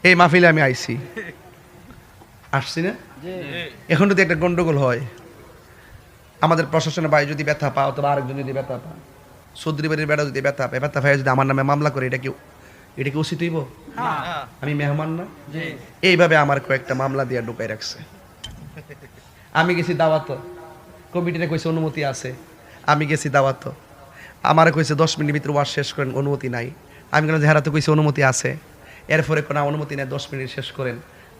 এই মাহফিলে আমি আসছি না। এখন যদি একটা গন্ডগোল হয়, আমাদের প্রশাসনের ভাই যদি ব্যথা পাও অথবা আরেকজন যদি ব্যথা পা, চৌধুরী বাড়ির বেড়া যদি ব্যথা ভাই যদি আমার নামে মামলা করে, এটা কি উচিত হইব? আমি মেহমান না? এইভাবে আমার কয়েকটা মামলা দিয়ে ঢুকাই রাখছে। আমি গেছি দাওয়াত, কমিটিতে কইছে অনুমতি আছে। আমি গেছি দাওয়াত, আমারে কইছে 10 মিনিট ভিতরে ওয়াজ শেষ করেন, অনুমতি নাই। আমি কেন হেরাতে কইছে অনুমতি আছে, এরপরে কোনো অনুমতি নেই, 10 মিনিট শেষ করেন।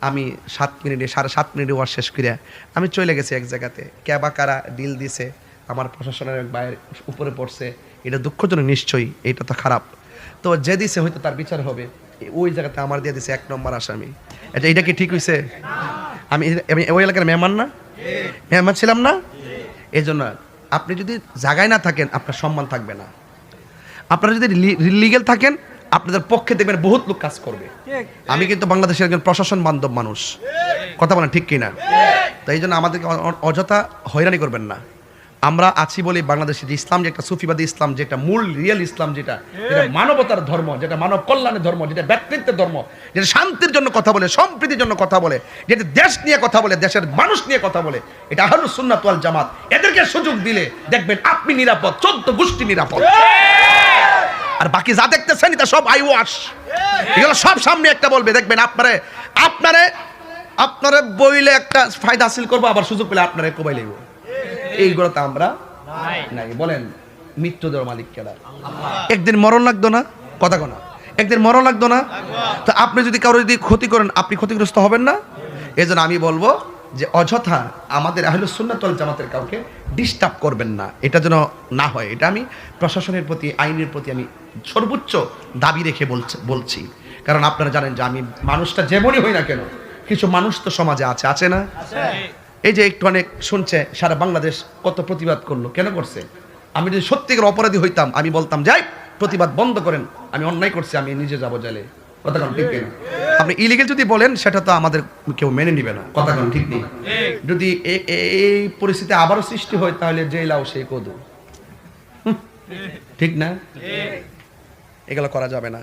আমি 7 মিনিটে 7.5 মিনিটে ওয়াজ শেষ করিয়া আমি চলে গেছি এক জায়গাতে। ক্যাবা কারা ডিল দিছে, আমার প্রশাসনের এক বাইরের উপরে পড়ছে, এটা দুঃখজনক নিশ্চয়ই, এটা তো খারাপ। তো যে দিছে হয়তো তার বিচার হবে, ওই জায়গাতে আমার দিয়ে দিছে 1 নম্বর আসামি। এটা কি ঠিক হইছে? আমি ওই এলাকার মেহমান না? মেহমান ছিলাম না? এই জন্য আপনি যদি জায়গায় না থাকেন, আপনার সম্মান থাকবে না। আপনারা যদি লিগ্যাল থাকেন, আপনাদের পক্ষে দেখবেন বহুত লোক কাজ করবে। আমি কিন্তু বাংলাদেশের একজন প্রশাসন বান্ধব মানুষ, কথা বলেন ঠিক কিনা? তো এই জন্য আমাদেরকে অযথা হয়রানি করবেন না। আমরা আছি বলি বাংলাদেশে যে ইসলাম, যে একটা সুফিবাদী ইসলাম, যেটা মূল রিয়েল ইসলাম, যেটা মানবতার ধর্ম, যেটা মানব কল্যাণের ধর্ম, যেটা ব্যক্তিত্বের ধর্ম, যেটা শান্তির জন্য কথা বলে, সম্প্রীতির জন্য কথা বলে, যেটা দেশ নিয়ে কথা বলে, দেশের মানুষ নিয়ে কথা বলে, এটা আহলুস সুন্নাত ওয়াল জামাত। এদেরকে সুযোগ দিলে দেখবেন আপনি নিরাপদ, 14 গোষ্ঠী নিরাপদ। আর বাকি যা দেখতেছেন এটা সব আইওয়াশ, এগুলো সব সামনে একটা বলবে, দেখবেন আপনারে বইলে একটা ফায়দা হাসিল করবো, আবার সুযোগ পেলে আপনারে কোবাই লাগবো। এইগুলো তো আমরা নাই। বলেন মৃত্যু দেওয়ার মালিক কেডা? একদিন মরণ লাগতো না? কথা কোনা, একদিন মরণ লাগতো না? তো আপনি যদি কারো যদি ক্ষতি করেন, আপনি ক্ষতিগ্রস্ত হবেন না? এই জন্য আমি বলবো যে অযথা আমাদের আহলুস সুন্নাত ওয়াল জামাতের কাউকে ডিস্টার্ব করবেন না, এটা যেন না হয়। এটা আমি প্রশাসনের প্রতি, আইনের প্রতি আমি সর্বোচ্চ দাবি রেখে বলছি। কারণ আপনারা জানেন যে আমি মানুষটা যেমনই হই না কেন, কিছু মানুষ তো সমাজে আছে না? এই যে একটু অনেক শুনছে, সারা বাংলাদেশ কত প্রতিবাদ করলো, কেন করছে? আমি যদি সত্যিকার অপরাধী হইতাম, আমি বলতাম যাই প্রতিবাদ বন্ধ করেন, আমি অন্যায় করছি, আমি নিজে যাবো জেলে। কথা কোন ঠিক নেই? আপনি ইলিগেল যদি বলেন, সেটা তো আমাদের কেউ মেনে নিবে না। কথা কোন ঠিক নেই? যদি এই পরিস্থিতি আবারও সৃষ্টি হয়, তাহলে জেলাও সেই কদু, ঠিক না? এগুলো করা যাবে না।